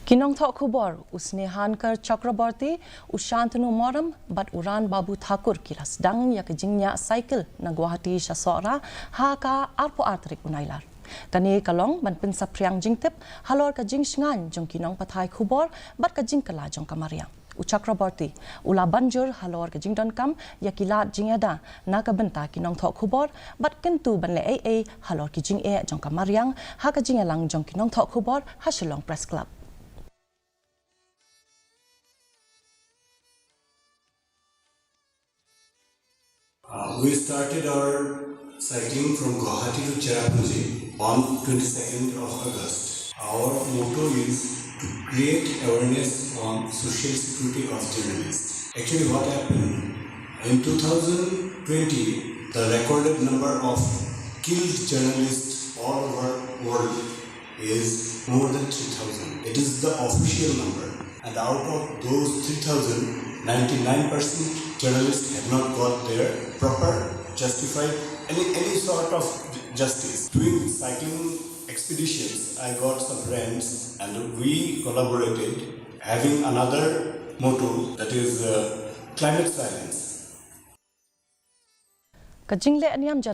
Kinong Thok Khubor, usne Hankar Chakraborty, Ushantanu Moram, but Uran Babu Thakur kilas dang yak Jingniah Saikil na Guwahati Shasora, haka arpo artrik unailar. Kani kalong ban Pynsaphriang Jingtip, halor ka Jingshngain jong Nongpathai Khubor, but ka Jingkala jong Kamariang. Chakraborty, ula banjur halor ka Jingdonkam, yakila Jingada, nakabenta Kinong Thok Khubor, but Kyntiew ban le AA, halor ki Jing jong Kamariang, haka Jingalang jong Kinong Thok Khubor, Hasilong Press Club. We started our cycling from Guwahati to KHASI on 22nd of August. Our motto is to create awareness on social security of journalists. Actually, what happened in 2020, the recorded number of killed journalists all over the world is more than 3,000. It is the official number, and out of those 3,000, 99% journalists have not got their proper, justified, any sort of justice. Doing cycling expeditions, I got some friends and we collaborated, having another motto, that is climate silence.